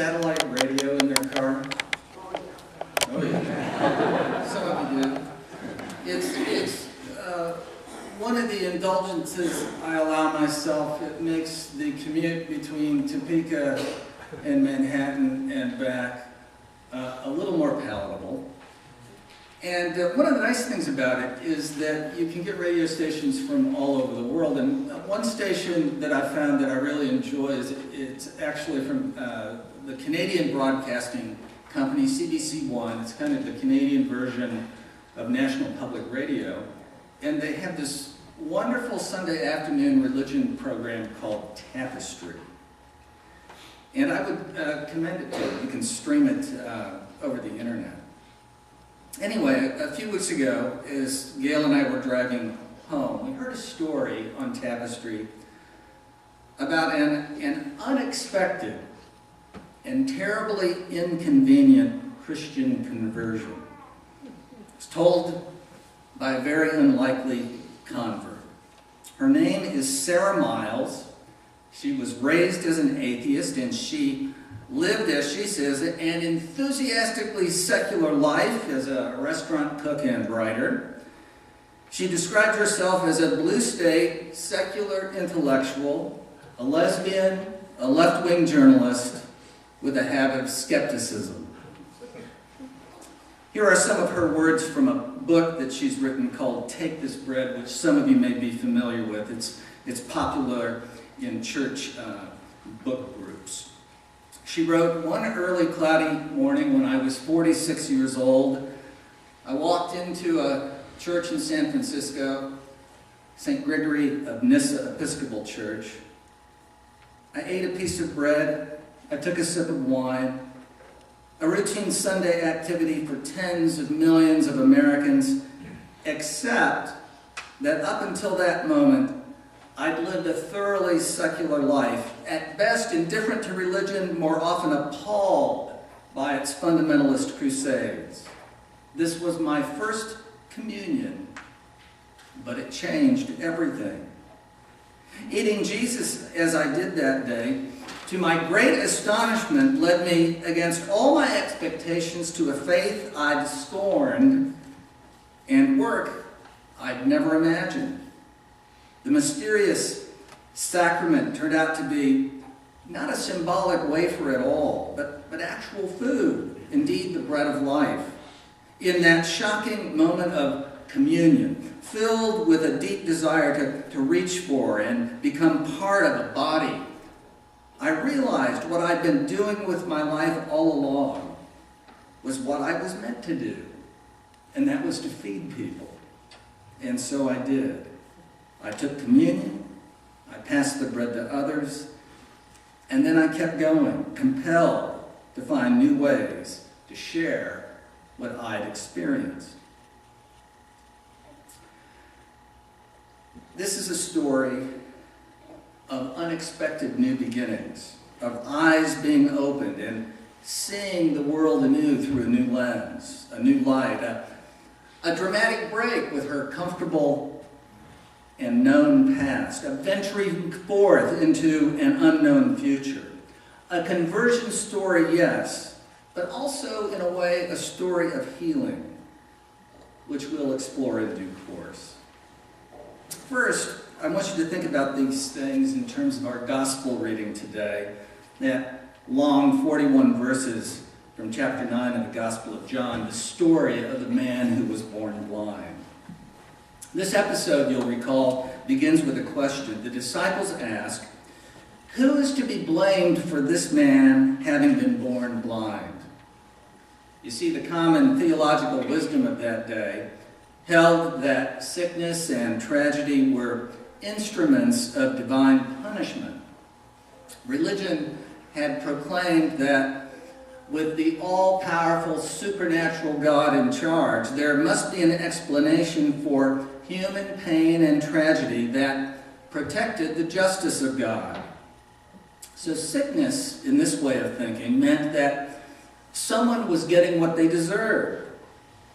satellite radio in their car? Oh yeah. Some of you do. It's one of the indulgences I allow myself. It makes the commute between Topeka and Manhattan and back a little more palatable. And one of the nice things about it is that you can get radio stations from all over the world. And one station that I found that I really enjoy is it's actually from the Canadian Broadcasting Company, CBC1. It's kind of the Canadian version of National Public Radio. And they have this wonderful Sunday afternoon religion program called Tapestry. And I would commend it to you. You can stream it over the internet. Anyway, a few weeks ago, as Gail and I were driving home, we heard a story on Tapestry about an unexpected and terribly inconvenient Christian conversion. It's told by a very unlikely convert. Her name is Sarah Miles. She was raised as an atheist, and she lived, as she says, an enthusiastically secular life as a restaurant cook and writer. She described herself as a blue state, secular intellectual, a lesbian, a left-wing journalist with a habit of skepticism. Here are some of her words from a book that she's written called Take This Bread, which some of you may be familiar with. It's popular in church book groups. She wrote, "One early cloudy morning when I was 46 years old, I walked into a church in San Francisco, St. Gregory of Nyssa Episcopal Church. I ate a piece of bread, I took a sip of wine, a routine Sunday activity for tens of millions of Americans, except that up until that moment, I'd lived a thoroughly secular life, at best indifferent to religion, more often appalled by its fundamentalist crusades. This was my first communion, but it changed everything. Eating Jesus as I did that day, to my great astonishment, led me against all my expectations to a faith I'd scorned and work I'd never imagined. The mysterious sacrament turned out to be not a symbolic wafer at all, but actual food, indeed the bread of life. In that shocking moment of communion, filled with a deep desire to reach for and become part of a body, I realized what I'd been doing with my life all along was what I was meant to do, and that was to feed people. And so I did. I took communion, I passed the bread to others, and then I kept going, compelled to find new ways to share what I'd experienced. This is a story of unexpected new beginnings, of eyes being opened and seeing the world anew through a new lens, a new light, a dramatic break with her comfortable and known past, a venturing forth into an unknown future. A conversion story, yes, but also, in a way, a story of healing, which we'll explore in due course. First, I want you to think about these things in terms of our gospel reading today, that long 41 verses from chapter 9 of the Gospel of John, the story of the man who was born blind. This episode, you'll recall, begins with a question. The disciples ask, "Who is to be blamed for this man having been born blind?" You see, the common theological wisdom of that day held that sickness and tragedy were instruments of divine punishment. Religion had proclaimed that with the all-powerful supernatural God in charge, there must be an explanation for human pain and tragedy that protected the justice of God. So sickness, in this way of thinking, meant that someone was getting what they deserved.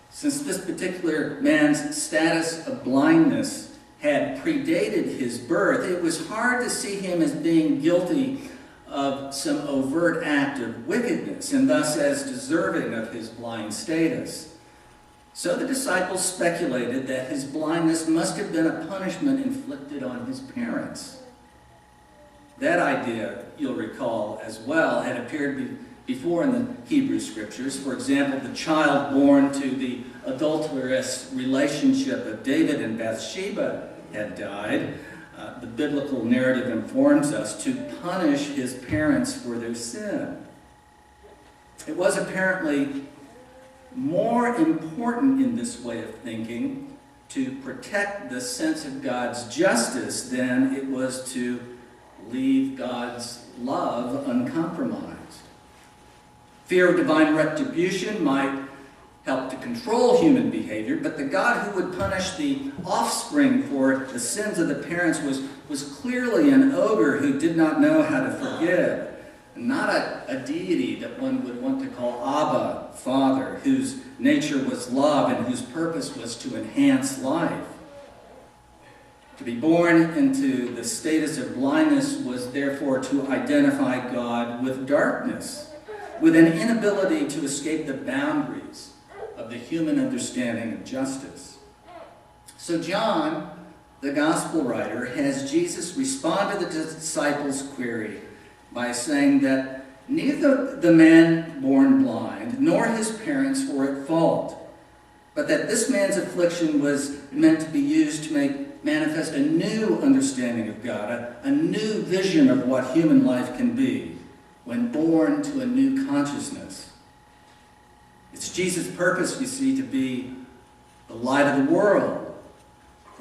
Since this particular man's status of blindness had predated his birth, it was hard to see him as being guilty of some overt act of wickedness, and thus as deserving of his blind status. So the disciples speculated that his blindness must have been a punishment inflicted on his parents. That idea, you'll recall as well, had appeared before in the Hebrew Scriptures. For example, the child born to the adulterous relationship of David and Bathsheba had died. The biblical narrative informs us to punish his parents for their sin. It was apparently more important in this way of thinking to protect the sense of God's justice than it was to leave God's love uncompromised. Fear of divine retribution might help to control human behavior, but the God who would punish the offspring for the sins of the parents was clearly an ogre who did not know how to forgive, not a deity that one would want to call Abba, Father, whose nature was love and whose purpose was to enhance life. To be born into the status of blindness was therefore to identify God with darkness, with an inability to escape the boundaries of the human understanding of justice. So John, the gospel writer, has Jesus respond to the disciples' query by saying that neither the man born blind nor his parents were at fault, but that this man's affliction was meant to be used to make manifest a new understanding of God, a new vision of what human life can be when born to a new consciousness. It's Jesus' purpose, you see, to be the light of the world.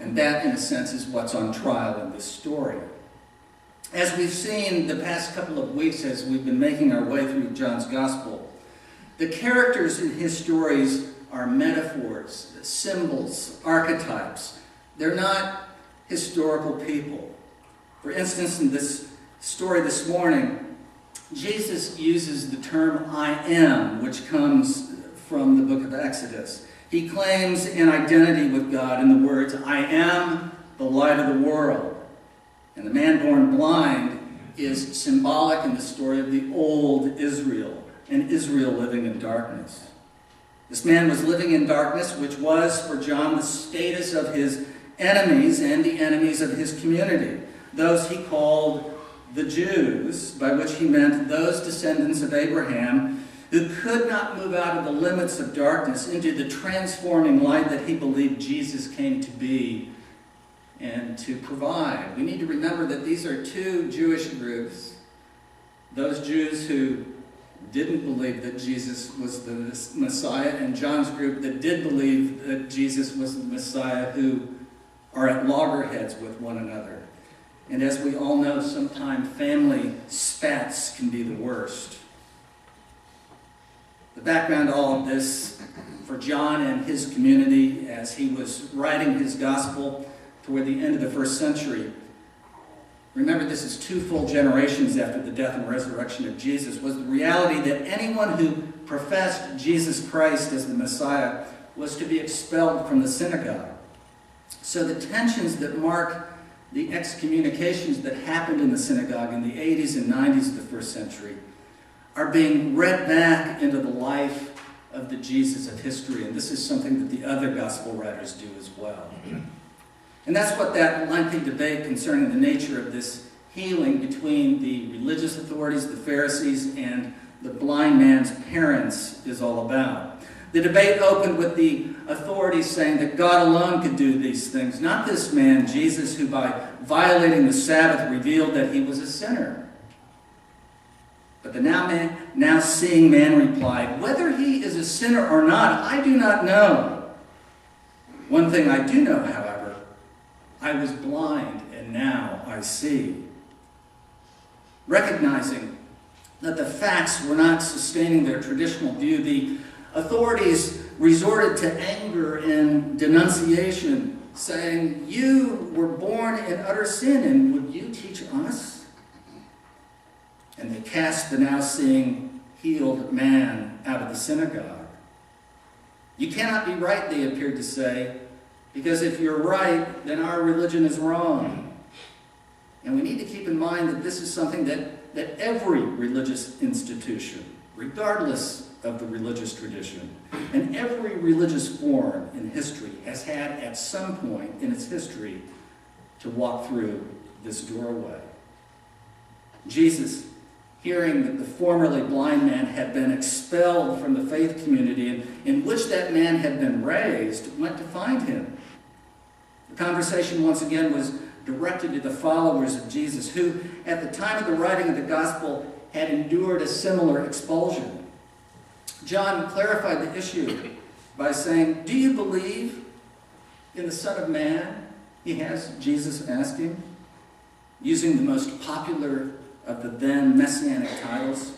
And that, in a sense, is what's on trial in this story. As we've seen the past couple of weeks as we've been making our way through John's Gospel, the characters in his stories are metaphors, symbols, archetypes. They're not historical people. For instance, in this story this morning, Jesus uses the term I am, which comes from the book of Exodus. He claims an identity with God in the words, I am the light of the world. And the man born blind is symbolic in the story of the old Israel, and Israel living in darkness. This man was living in darkness, which was, for John, the status of his enemies and the enemies of his community, those he called the Jews, by which he meant those descendants of Abraham who could not move out of the limits of darkness into the transforming light that he believed Jesus came to be and to provide. We need to remember that these are two Jewish groups. Those Jews who didn't believe that Jesus was the Messiah, and John's group that did believe that Jesus was the Messiah, who are at loggerheads with one another. And as we all know, sometimes family spats can be the worst. The background to all of this for John and his community as he was writing his gospel toward the end of the first century, remember this is 2 full generations after the death and resurrection of Jesus, was the reality that anyone who professed Jesus Christ as the Messiah was to be expelled from the synagogue. So the tensions that mark the excommunications that happened in the synagogue in the 80s and 90s of the first century are being read back into the life of the Jesus of history. And this is something that the other gospel writers do as well. And that's what that lengthy debate concerning the nature of this healing between the religious authorities, the Pharisees, and the blind man's parents is all about. The debate opened with the authorities saying that God alone could do these things, not this man, Jesus, who by violating the Sabbath revealed that he was a sinner. But the now seeing man replied, whether he is a sinner or not, I do not know. One thing I do know, however, I was blind and now I see. Recognizing that the facts were not sustaining their traditional view, the authorities resorted to anger and denunciation, saying, you were born in utter sin, and would you teach us? And they cast the now seeing, healed man out of the synagogue. You cannot be right, they appeared to say, because if you're right, then our religion is wrong. And we need to keep in mind that this is something that that every religious institution, regardless of the religious tradition, and every religious form in history has had at some point in its history to walk through this doorway. Jesus, hearing that the formerly blind man had been expelled from the faith community in which that man had been raised, went to find him. The conversation once again was directed to the followers of Jesus, who at the time of the writing of the gospel had endured a similar expulsion. John clarified the issue by saying, "Do you believe in the Son of Man?" He has Jesus asking, using the most popular of the then messianic titles.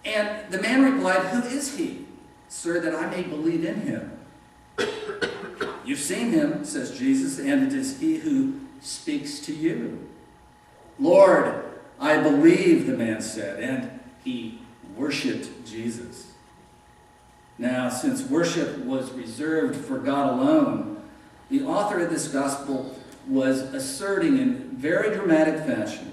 And the man replied, "Who is he, sir, that I may believe in him?" "You've seen him," says Jesus, "and it is he who speaks to you." "Lord, I believe," the man said, and he worshiped Jesus. Now, since worship was reserved for God alone, the author of this gospel was asserting in very dramatic fashion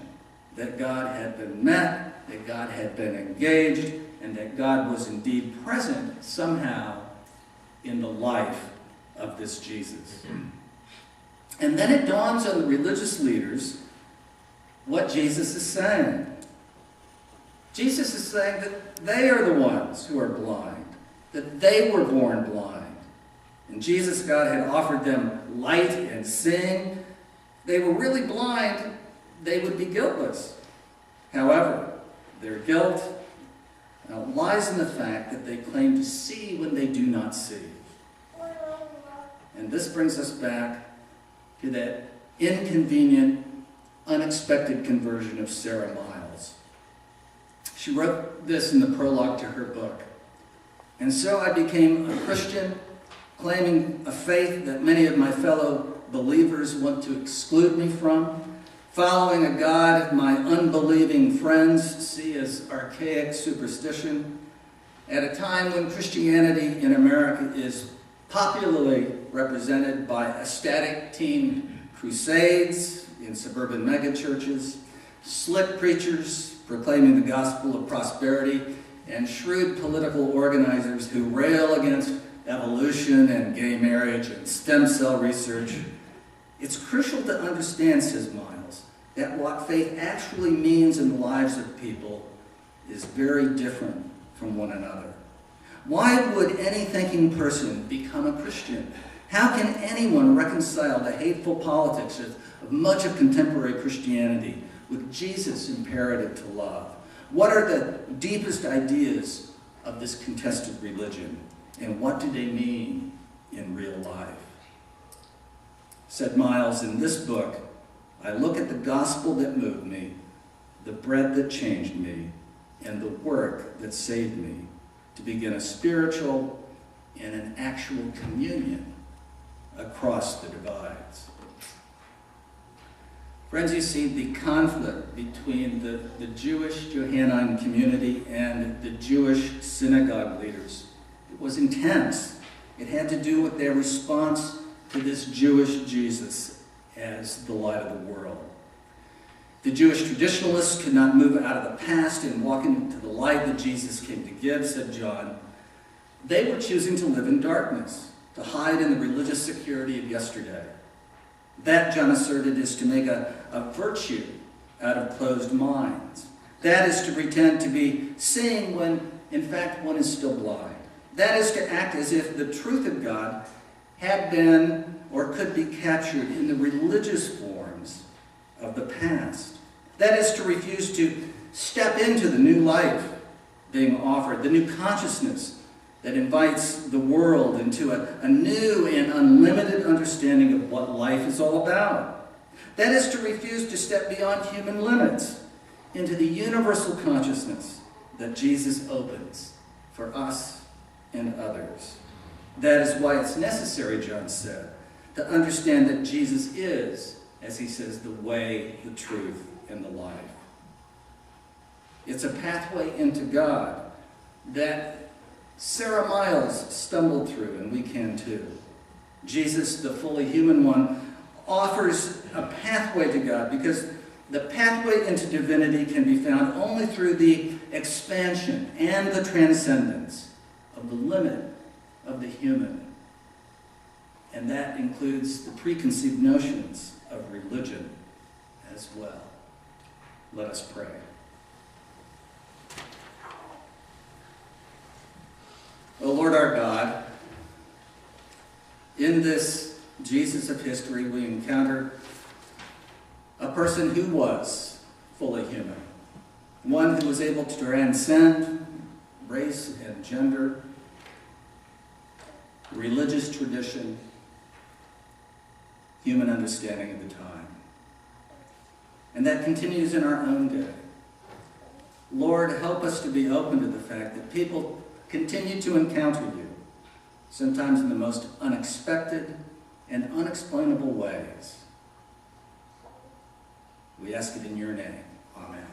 that God had been met, that God had been engaged, and that God was indeed present somehow in the life of this Jesus. And then it dawns on the religious leaders what Jesus is saying. Jesus is saying that they are the ones who are blind, that they were born blind. And Jesus, God, had offered them light and seeing. They were really blind, they would be guiltless. However, their guilt lies in the fact that they claim to see when they do not see. And this brings us back to that inconvenient, unexpected conversion of Sarah Miles. She wrote this in the prologue to her book. "And so I became a Christian, claiming a faith that many of my fellow believers want to exclude me from, following a God my unbelieving friends see as archaic superstition, at a time when Christianity in America is popularly represented by ecstatic teen crusades in suburban megachurches, slick preachers proclaiming the gospel of prosperity, and shrewd political organizers who rail against evolution and gay marriage and stem cell research. It's crucial to understand," says Miles, "that what faith actually means in the lives of people is very different from one another. Why would any thinking person become a Christian? How can anyone reconcile the hateful politics of much of contemporary Christianity with Jesus' imperative to love? What are the deepest ideas of this contested religion, and what do they mean in real life?" Said Miles, "In this book, I look at the gospel that moved me, the bread that changed me, and the work that saved me, to begin a spiritual and an actual communion across the divides." Friends, you see, the conflict between the Jewish Johannine community and the Jewish synagogue leaders, it was intense. It had to do with their response to this Jewish Jesus as the light of the world. The Jewish traditionalists could not move out of the past and walk into the light that Jesus came to give, said John. They were choosing to live in darkness, to hide in the religious security of yesterday. That, John asserted, is to make a virtue out of closed minds. That is to pretend to be seeing when, in fact, one is still blind. That is to act as if the truth of God had been or could be captured in the religious forms of the past. That is to refuse to step into the new life being offered, the new consciousness that invites the world into a new and unlimited understanding of what life is all about. That is to refuse to step beyond human limits into the universal consciousness that Jesus opens for us and others. That is why it's necessary, John said, to understand that Jesus is, as he says, the way, the truth, and the life. It's a pathway into God that Sarah Miles stumbled through, and we can too. Jesus, the fully human one, offers a pathway to God because The pathway into divinity can be found only through the expansion and the transcendence of the limit of the human. And that includes the preconceived notions of religion as well. Let us pray. O Lord our God, in this Jesus of history, we encounter a person who was fully human, one who was able to transcend race and gender, religious tradition, human understanding of the time. And that continues in our own day. Lord, help us to be open to the fact that people continue to encounter you, sometimes in the most unexpected and unexplainable ways. We ask it in your name. Amen.